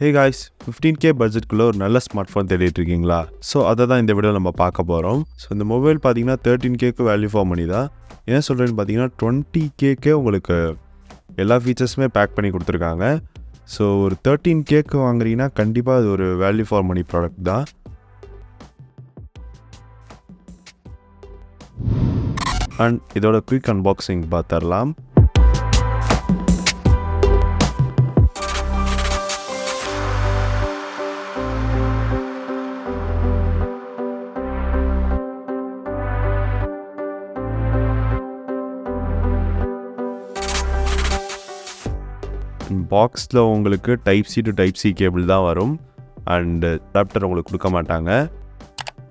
Hey guys, 15K பட்ஜெட்குள்ள ஒரு நல்ல smart phone தேடிட்டு இருக்கீங்களா? ஸோ அதை தான் இந்த வீடியோ நம்ம பார்க்க போகிறோம். ஸோ இந்த மொபைல் பார்த்தீங்கன்னா 13Kக்கு வேல்யூ ஃபார் மணி தான். ஏன் சொல்கிறேன்னு பார்த்தீங்கன்னா 20Kக்கே உங்களுக்கு எல்லா ஃபீச்சர்ஸுமே பேக் பண்ணி கொடுத்துருக்காங்க. ஸோ ஒரு 13Kக்கு வாங்குறீங்கன்னா கண்டிப்பாக அது ஒரு வேல்யூ ஃபார் மணி ப்ராடக்ட் தான். அண்ட் இதோட குயிக் அன்பாக்சிங் பார்த்துடலாம். பாக்ஸில் உங்களுக்கு type C to type C cable தான் வரும். அண்டு அடாப்டர் உங்களுக்கு கொடுக்க மாட்டாங்க.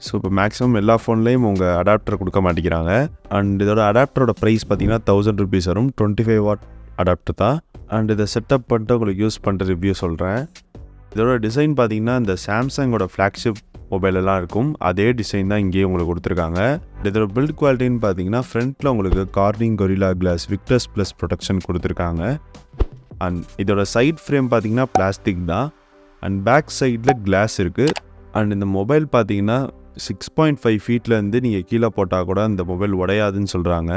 ஸோ இப்போ மேக்ஸிமம் எல்லா ஃபோன்லேயும் உங்கள் அடாப்டர் கொடுக்க மாட்டேங்கிறாங்க. அண்ட் இதோட அடாப்டரோட ப்ரைஸ் பார்த்தீங்கன்னா 1000 rupees வரும். 25 watt அடாப்டர் தான். அண்ட் இதை செட்டப் பண்ணிட்டு உங்களுக்கு யூஸ் பண்ணுற ரிவ்யூ சொல்கிறேன். இதோட டிசைன் பார்த்தீங்கன்னா இந்த சாம்சங்கோட ஃப்ளாக்ஷிப் மொபைலெல்லாம் இருக்கும் அதே டிசைன் தான் இங்கேயே உங்களுக்கு கொடுத்துருக்காங்க. இதோட பில்ட் குவாலிட்டின்னு பார்த்தீங்கன்னா ஃப்ரண்ட்டில் உங்களுக்கு Corning Gorilla Glass Victus plus protection கொடுத்துருக்காங்க. அண்ட் இதோட சைட் ஃப்ரேம் பார்த்தீங்கன்னா பிளாஸ்டிக் தான். அண்ட் பேக் சைடில் கிளாஸ் இருக்குது. அண்ட் இந்த மொபைல் பார்த்தீங்கன்னா 6.5 feetலேருந்து நீங்கள் கீழே போட்டால் கூட இந்த மொபைல் உடையாதுன்னு சொல்கிறாங்க.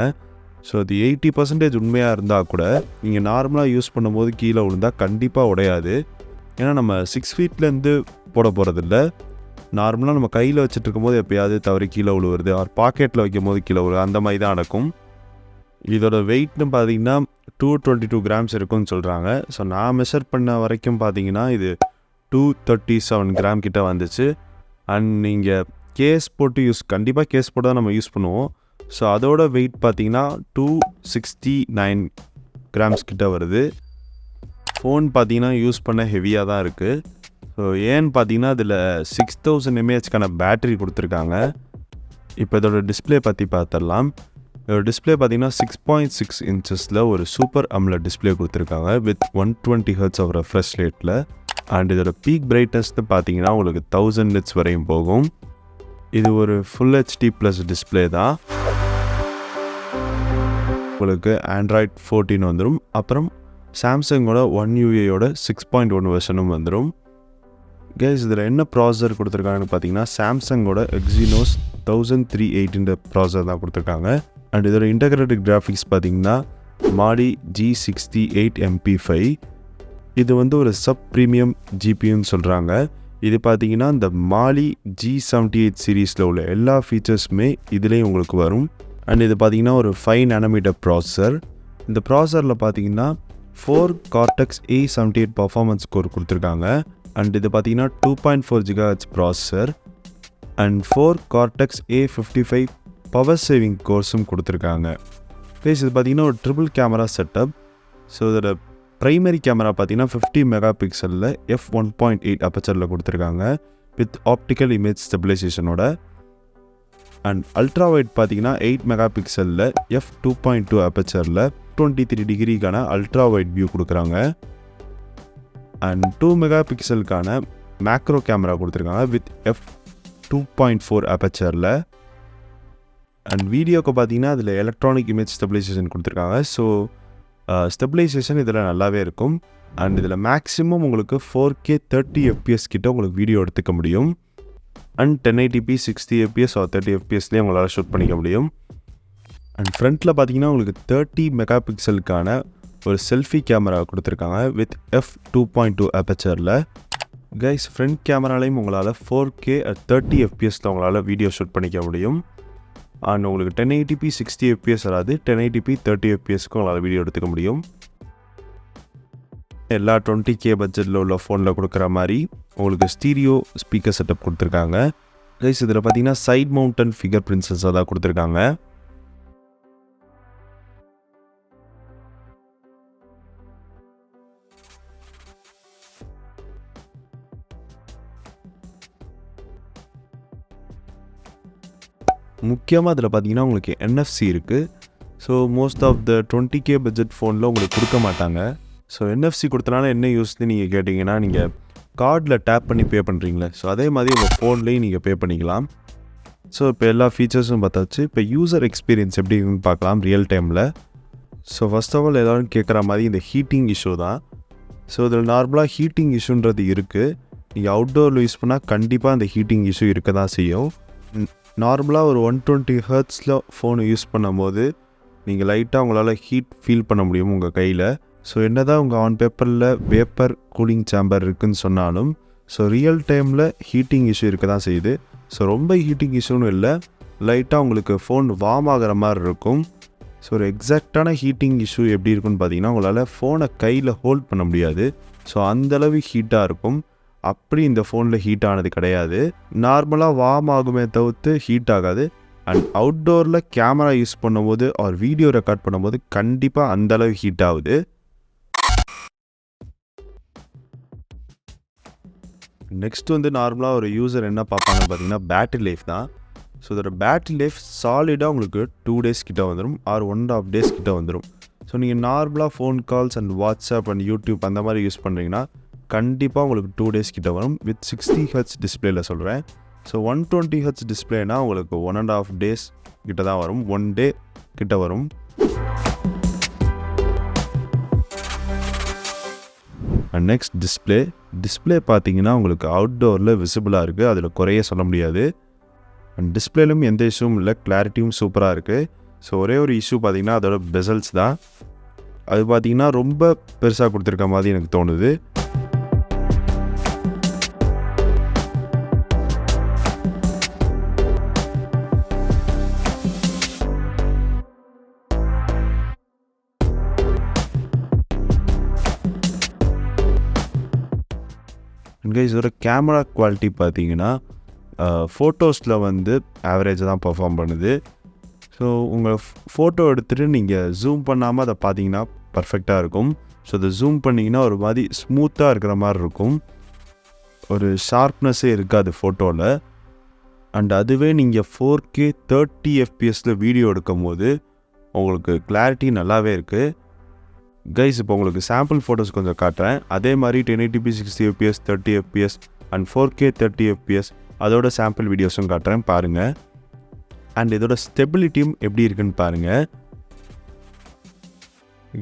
ஸோ அது 80% உண்மையாக இருந்தால் கூட நீங்கள் நார்மலாக யூஸ் பண்ணும்போது கீழே விழுந்தால் கண்டிப்பாக உடையாது. ஏன்னா நம்ம 6 feetலேருந்து போட போகிறதில்ல. நார்மலாக நம்ம கையில் வச்சுட்டு இருக்கும்போது எப்போயாவது தவறி கீழே விழுவுறது ஆர் பாக்கெட்டில் வைக்கும் போது கீழே விழுவு அந்த மாதிரி தான் நடக்கும். இதோட வெயிட்னு பார்த்தீங்கன்னா 222 grams இருக்குன்னு சொல்கிறாங்க. ஸோ நான் மெஷர் பண்ண வரைக்கும் பார்த்தீங்கன்னா இது 237 gram கிட்ட வந்துச்சு. அண்ட் நீங்கள் கேஸ் போட்டு கண்டிப்பாக கேஸ் போட்டு தான் நம்ம யூஸ் பண்ணுவோம். ஸோ அதோட வெயிட் பார்த்தீங்கன்னா 269 grams கிட்ட வருது. ஃபோன் பார்த்தீங்கன்னா யூஸ் பண்ண ஹெவியாக தான் இருக்குது. ஸோ ஏன்னு பார்த்தீங்கன்னா இதில் 6000 mAhக்கான பேட்டரி கொடுத்துருக்காங்க. இப்போ இதோட டிஸ்பிளே பற்றி பார்த்துடலாம். இதோட டிஸ்பிளே பார்த்தீங்கன்னா 6.6 inches ஒரு சூப்பர் அம்லெட் டிஸ்பிளே கொடுத்துருக்காங்க வித் 120 Hz ரெஃப்ரெஷ் ரேட்டில். அண்ட் இதோட பீக் பிரைட்னஸ்ன்னு பார்த்தீங்கன்னா உங்களுக்கு 1000 nits வரையும் போகும். இது ஒரு ஃபுல் HD ப்ளஸ் டிஸ்பிளே தான். உங்களுக்கு ஆண்ட்ராய்ட் 14 வந்துடும். அப்புறம் சாம்சங்கோட 1 UI 6.1 வெர்ஷனும் வந்துடும். கைஸ் இதில் என்ன ப்ராசஸர் கொடுத்துருக்காங்கன்னு பார்த்தீங்கன்னா சாம்சங்கோட எக்ஸினோஸ் 1380 ப்ராசஸர் தான் கொடுத்துருக்காங்க. அண்ட் இதோட இன்டகிரேட்டட் கிராஃபிக்ஸ் பார்த்தீங்கன்னா மாடி G68 MP5. இது ஒரு சப் ப்ரீமியம் ஜிபியூன்னு சொல்கிறாங்க. இது பார்த்தீங்கன்னா இந்த மாலி G78 சீரீஸில் உள்ள எல்லா ஃபீச்சர்ஸுமே இதுலேயும் உங்களுக்கு வரும். அண்ட் இது பார்த்தீங்கன்னா ஒரு 5 nanometer ப்ராசஸர். இந்த ப்ராசஸரில் பார்த்தீங்கன்னா 4 Cortex A78 பர்ஃபார்மன்ஸ் ஸ்கோர் கொடுத்துருக்காங்க. அண்ட் இது பார்த்தீங்கன்னா 2.4 GHz processor and 4 Cortex A55 power saving கோர்ஸும் கொடுத்துருக்காங்க. ப்ளஸ் இது பார்த்தீங்கன்னா ஒரு ட்ரிபிள் கேமரா செட்டப். ஸோ இதோட ப்ரைமரி கேமரா பார்த்தீங்கன்னா 50 MP f1.8 அப்பச்சரில் கொடுத்துருக்காங்க வித் ஆப்டிக்கல் இமேஜ் ஸ்டெபிலைசேஷனோட. அண்ட் அல்ட்ரா வைட் பார்த்தீங்கன்னா 8 MP f2.2 அப்பச்சரில் 23 degreeக்கான அல்ட்ரா வைட் வியூ கொடுக்குறாங்க. அண்ட் 2 MP மேக்ரோ கேமரா கொடுத்துருக்காங்க வித் f2.4 அப்பச்சரில். அண்ட் வீடியோக்கு பார்த்தீங்கன்னா அதில் எலக்ட்ரானிக் இமேஜ் ஸ்டெபிலைசேஷன் கொடுத்துருக்காங்க. ஸோ ஸ்டெபிலைசேஷன் இதில் நல்லாவே இருக்கும். அண்ட் இதில் மேக்ஸிமம் உங்களுக்கு 4K 30 FPS கிட்ட உங்களுக்கு வீடியோ எடுத்துக்க முடியும். அண்ட் 1080p 60 FPS or 30 FPSலேயே உங்களால் ஷூட் பண்ணிக்க முடியும். அண்ட் ஃப்ரண்ட்டில் பார்த்தீங்கன்னா உங்களுக்கு 30 MP ஒரு செல்ஃபி கேமரா கொடுத்துருக்காங்க வித் f2.2 அப்பச்சரில். கைஸ் ஃப்ரண்ட் கேமராலையும் உங்களால் 4K at 30 FPSல உங்களால் வீடியோ ஷூட் பண்ணிக்க முடியும். அண்ட் உங்களுக்கு 1080p 60 FPS வராது. 1080p 30 FPSக்கு உங்களால் வீடியோ எடுத்துக்க முடியும். எல்லா 20K பட்ஜெட்டில் உள்ள ஃபோனில் கொடுக்குற மாதிரி உங்களுக்கு ஸ்டீரியோ ஸ்பீக்கர் செட்டப் கொடுத்துருக்காங்க. கைஸ் இதில் பார்த்தீங்கன்னா side mounted finger print sensor தான் கொடுத்துருக்காங்க. முக்கியமாக அதில் பார்த்தீங்கன்னா உங்களுக்கு NFC இருக்குது. So most of the 20K budget ஃபோனில் உங்களுக்கு கொடுக்க மாட்டாங்க. ஸோ NFC கொடுத்தனால என்ன யூஸ்ன்னு நீங்கள் கேட்டிங்கன்னா நீங்கள் கார்டில் டேப் பண்ணி பே பண்ணுறீங்களே ஸோ அதே மாதிரி உங்கள் ஃபோன்லேயும் நீங்கள் பே பண்ணிக்கலாம். ஸோ இப்போ எல்லா ஃபீச்சர்ஸும் பார்த்தாச்சு. இப்போ யூசர் எக்ஸ்பீரியன்ஸ் எப்படி பார்க்கலாம் ரியல் டைமில். ஸோ ஃபர்ஸ்ட் ஆஃப் ஆல் எல்லோரும் கேட்குற மாதிரி இந்த ஹீட்டிங் இஷ்யூ தான். ஸோ இதில் நார்மலாக ஹீட்டிங் இஷ்யூன்றது இருக்குது. நீங்கள் அவுட்டோரில் யூஸ் பண்ணால் கண்டிப்பாக அந்த ஹீட்டிங் இஷ்யூ இருக்க தான் செய்யும். நார்மலாக ஒரு 120 ஹெர்ட்ஸில் ஃபோனை யூஸ் பண்ணும்போது நீங்கள் லைட்டாக உங்களால் ஹீட் ஃபீல் பண்ண முடியும் உங்கள் கையில். ஸோ என்ன தான் உங்கள் ஆன் பேப்பரில் வேப்பர் கூலிங் சேம்பர் இருக்குதுன்னு சொன்னாலும் ஸோ ரியல் டைமில் ஹீட்டிங் இஷ்யூ இருக்க தான் செய்யுது. ஸோ ரொம்ப ஹீட்டிங் இஷ்யூன்னு இல்லை, லைட்டாக உங்களுக்கு ஃபோன் வார்ம் ஆகிற மாதிரி இருக்கும். ஸோ ஒரு எக்ஸாக்டான ஹீட்டிங் இஷ்யூ எப்படி இருக்குன்னு பார்த்தீங்கன்னா, உங்களால் ஃபோனை கையில் ஹோல்ட் பண்ண முடியாது. ஸோ அந்தளவு ஹீட்டாக இருக்கும். அப்படி இந்த ஃபோனில் ஹீட் ஆனது கிடையாது. நார்மலாக வார்ம் ஆகுமே தவிர்த்து ஹீட் ஆகாது. அண்ட் அவுட்டோரில் கேமரா யூஸ் பண்ணும்போது ஆர் வீடியோ ரெக்கார்ட் பண்ணும்போது கண்டிப்பாக அந்தளவு ஹீட் ஆகுது. நெக்ஸ்ட் வந்து நார்மலாக ஒரு யூசர் என்ன பார்ப்பாங்கன்னு பார்த்தீங்கன்னா பேட்டரி லைஃப் தான். ஸோ இதோட பேட்டரி லைஃப் சாலிடாக உங்களுக்கு 2 டேஸ் கிட்ட வந்துடும் ஆர் 1.5 டேஸ் கிட்ட வந்துடும். ஸோ நீங்கள் நார்மலாக phone calls and WhatsApp and YouTube அந்த மாதிரி யூஸ் பண்ணுறீங்கன்னா கண்டிப்பாக உங்களுக்கு 2 டேஸ் கிட்ட வரும். வித் 60 ஹெர்ட்ஸ் டிஸ்பிளேல சொல்கிறேன். ஸோ 120 ஹெர்ட்ஸ் டிஸ்பிளேனா உங்களுக்கு 1.5 டேஸ் கிட்ட தான் வரும், 1 டே கிட்ட வரும். அண்ட் நெக்ஸ்ட் டிஸ்பிளே பார்த்தீங்கன்னா உங்களுக்கு அவுட்டோரில் விசிபிளாக இருக்குது, அதில் குறைய சொல்ல முடியாது. அண்ட் டிஸ்பிளேலும் எந்த இஷ்யூவும் இல்லை, கிளாரிட்டியும் சூப்பராக இருக்குது. ஸோ ஒரே ஒரு இஷ்யூ பார்த்தீங்கன்னா அதோட பெசல்ஸ் தான். அது பார்த்தீங்கன்னா ரொம்ப பெருசாக கொடுத்துருக்க மாதிரி எனக்கு தோணுது. இதோட கேமரா குவாலிட்டி பார்த்தீங்கன்னா ஃபோட்டோஸில் வந்து ஆவரேஜாக தான் பர்ஃபார்ம் பண்ணுது. ஸோ உங்கள் ஃபோட்டோ எடுத்துகிட்டு நீங்கள் ஜூம் பண்ணாமல் அதை பார்த்தீங்கன்னா பர்ஃபெக்டாக இருக்கும். ஸோ அதை ஜூம் பண்ணிங்கன்னா ஒரு மாதிரி ஸ்மூத்தாக இருக்கிற மாதிரி இருக்கும், ஒரு ஷார்ப்னஸ்ஸே இருக்காது ஃபோட்டோவில். அண்ட் அதுவே நீங்கள் 4K 30 fps வீடியோ எடுக்கும் போது உங்களுக்கு கிளாரிட்டி நல்லாவே இருக்குது. கைஸ் இப்போ உங்களுக்கு சாம்பிள் ஃபோட்டோஸ் கொஞ்சம் காட்டுறேன். அதே மாதிரி 1080p 60 fps 30 fps and 4K 30 fps அதோட சாம்பிள் வீடியோஸும் காட்டுறேன் பாருங்கள். அண்ட் இதோட ஸ்டெபிலிட்டியும் எப்படி இருக்குன்னு பாருங்கள்.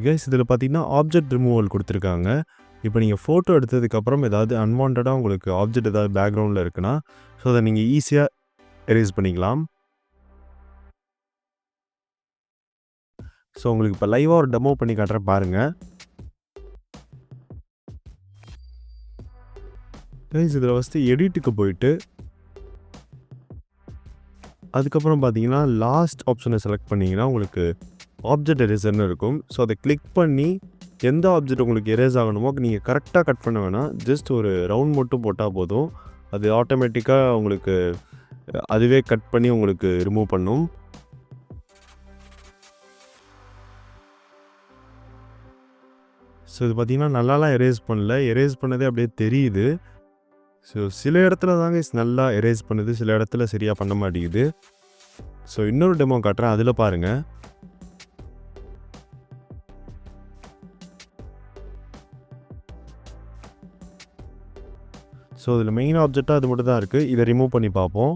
கைஸ் இதில் பார்த்தீங்கன்னா ஆப்ஜெக்ட் ரிமூவல் கொடுத்துருக்காங்க. இப்போ நீங்கள் ஃபோட்டோ எடுத்ததுக்கப்புறம் ஏதாவது அன்வான்டாக உங்களுக்கு ஆப்ஜெக்ட் ஏதாவது பேக்ரவுண்டில் இருக்குன்னா ஸோ அதை நீங்கள் ஈஸியாக எரேஸ் பண்ணிக்கலாம். ஸோ உங்களுக்கு இப்போ லைவாக ஒரு டெமோ பண்ணி காட்டுறேன் பாருங்கள். கைஸ் இதில் ஃபஸ்ட்டு எடிட்டுக்கு போயிட்டு அதுக்கப்புறம் பார்த்தீங்கன்னா லாஸ்ட் ஆப்ஷனை செலக்ட் பண்ணிங்கன்னா உங்களுக்கு ஆப்ஜெக்ட் எரேசர்னு இருக்கும். ஸோ அதை கிளிக் பண்ணி எந்த ஆப்ஜெக்ட் உங்களுக்கு எரேஸ் ஆகணுமோ நீங்கள் கரெக்டாக கட் பண்ண வேணாம், ஜஸ்ட் ஒரு ரவுண்ட் மட்டும் போட்டால் போதும், அது ஆட்டோமேட்டிக்காக உங்களுக்கு அதுவே கட் பண்ணி உங்களுக்கு ரிமூவ் பண்ணும். ஸோ இது பார்த்திங்கன்னா நல்லாலாம் எரேஸ் பண்ணல, எரேஸ் பண்ணதே அப்படியே தெரியுது. ஸோ சில இடத்துல தாங்க நல்லா எரேஸ் பண்ணுது, சில இடத்துல சரியாக பண்ண மாட்டேங்குது. ஸோ இன்னொரு டெமோ காட்டுறேன், அதில் பாருங்கள். ஸோ இதில் மெயின் ஆப்ஜெக்டாக அது மட்டும் தான் இருக்குது. இதை ரிமூவ் பண்ணி பார்ப்போம்.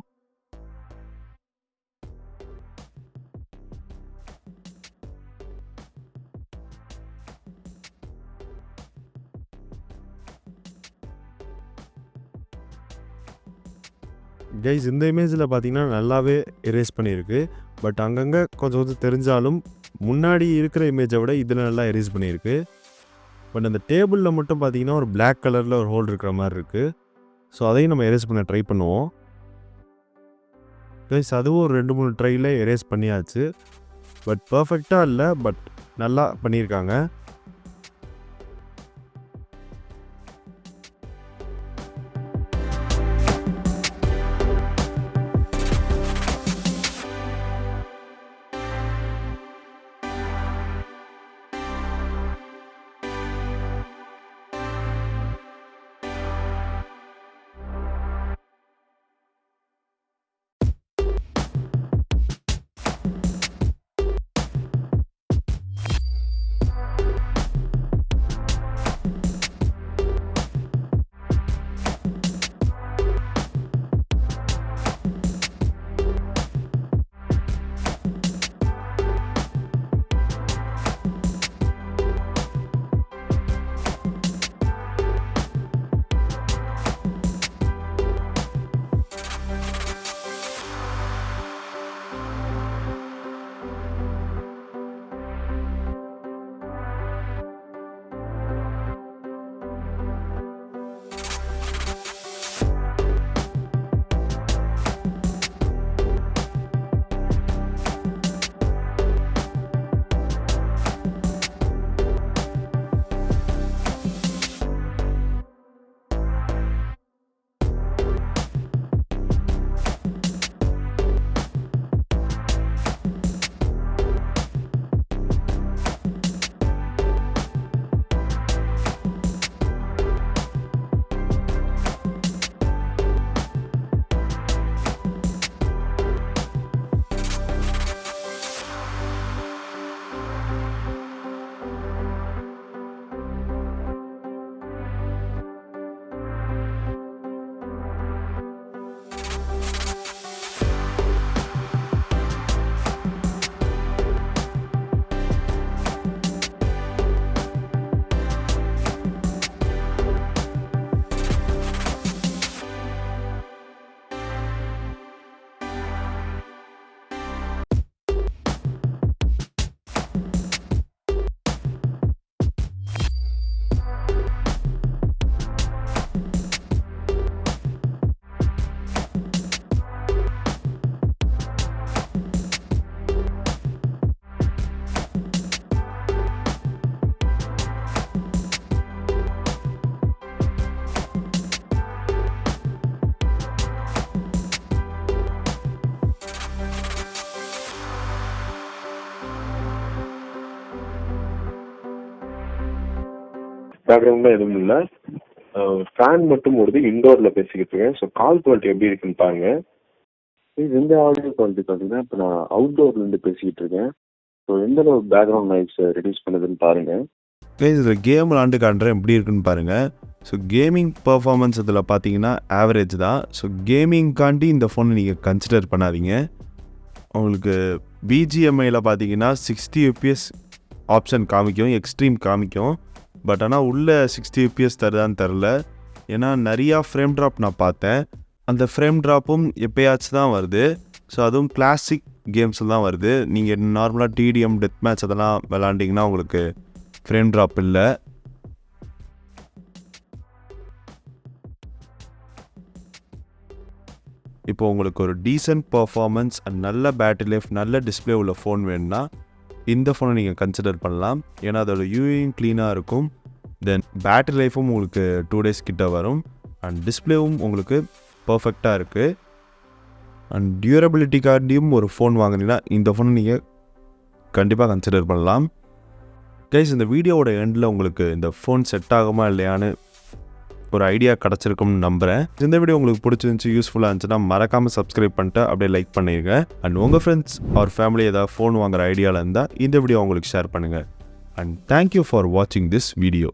கைஸ் இந்த இமேஜில் பார்த்தீங்கன்னா நல்லாவே எரேஸ் பண்ணியிருக்கு. பட் அங்கங்கே கொஞ்சம் கொஞ்சம் தெரிஞ்சாலும் முன்னாடி இருக்கிற இமேஜை விட இதில் நல்லா எரேஸ் பண்ணியிருக்கு. பட் அந்த டேபிளில் மட்டும் பார்த்தீங்கன்னா ஒரு பிளாக் கலரில் ஒரு ஹோல் இருக்கிற மாதிரி இருக்குது. ஸோ அதையும் நம்ம எரேஸ் பண்ண ட்ரை பண்ணுவோம். கைஸ் அதுவும் ஒரு 2-3 ட்ரையில் எரேஸ் பண்ணியாச்சு. பட் பர்ஃபெக்டாக இல்லை, பட் நல்லா பண்ணியிருக்காங்க. பேக்ரவுண்ட்லாம் எதுவும் இல்லை, ஃபேன் மட்டும் ஓடுது. இண்டோரில் பேசிக்கிட்டு இருக்கேன். ஸோ கால் குவாலிட்டி எப்படி இருக்குன்னு பாருங்க. இந்த ஆடியோ குவாலிட்டி பார்த்தீங்கன்னா இப்போ நான் அவுட்டோர்லேருந்து பேசிக்கிட்டு இருக்கேன். ஸோ எந்த அளவு பேக்ரவுண்ட் நாய்ஸ் ரெடியூஸ் பண்ணுதுன்னு பாருங்கள். இதில் கேம் விளாண்டு காட்டுறேன் எப்படி இருக்குன்னு பாருங்கள். ஸோ கேமிங் பர்ஃபார்மன்ஸ் இதில் பார்த்தீங்கன்னா ஆவரேஜ் தான். ஸோ கேமிங்காண்டி இந்த ஃபோனை நீங்கள் கன்சிடர் பண்ணாதீங்க. உங்களுக்கு பிஜிஎம்ஐயில் பார்த்தீங்கன்னா 60 fps ஆப்ஷன் காமிக்கும், எக்ஸ்ட்ரீம் காமிக்கும். பட் ஆனால் உள்ள 60 fps தருதான்னு தெரில. ஏன்னா நிறையா ஃப்ரேம் ட்ராப் நான் பார்த்தேன். அந்த ஃப்ரேம் ட்ராப்பும் எப்போயாச்சும் தான் வருது. ஸோ அதுவும் கிளாசிக் கேம்ஸில் தான் வருது. நீங்கள் நார்மலாக டிடிஎம் டெத் மேட்ச் அதெல்லாம் விளாண்டிங்கன்னா உங்களுக்கு ஃப்ரேம் ட்ராப் இல்லை. இப்போ உங்களுக்கு ஒரு டீசென்ட் பர்ஃபார்மன்ஸ் அண்ட் நல்ல பேட்டரி லைஃப், நல்ல டிஸ்பிளே உள்ள ஃபோன் வேணும்னா இந்த ஃபோனை நீங்கள் கன்சிடர் பண்ணலாம். ஏன்னா அதோட யூஐயும் க்ளீனாக இருக்கும். தென் பேட்டரி லைஃபும் உங்களுக்கு 2 days கிட்ட வரும். அண்ட் டிஸ்பிளேவும் உங்களுக்கு பர்ஃபெக்டாக இருக்குது. அண்ட் டியூரபிலிட்டிக்காண்டியும் ஒரு ஃபோன் வாங்கினீங்கன்னா இந்த ஃபோனை நீங்கள் கண்டிப்பாக கன்சிடர் பண்ணலாம். கைஸ், இந்த வீடியோவோட எண்டில் உங்களுக்கு இந்த ஃபோன் செட் ஆகுமா இல்லையான்னு ஒரு ஐடியா கிடச்சிருக்கும்னு நம்புகிறேன். இந்த வீடியோ உங்களுக்கு பிடிச்சிருந்துச்சி, யூஸ்ஃபுல்லாக இருந்துச்சுன்னா மறக்காமல் சப்ஸ்கிரைப் பண்ணிட்டு அப்படியே லைக் பண்ணிடுங்க. அண்ட் உங்கள் ஃப்ரெண்ட்ஸ் ஆர் ஃபேமிலி ஏதாவது ஃபோன் வாங்குற ஐடியாவில் இருந்தால் இந்த வீடியோ உங்களுக்கு ஷேர் பண்ணுங்கள். அண்ட் தேங்க்யூ ஃபார் வாட்சிங் திஸ் வீடியோ.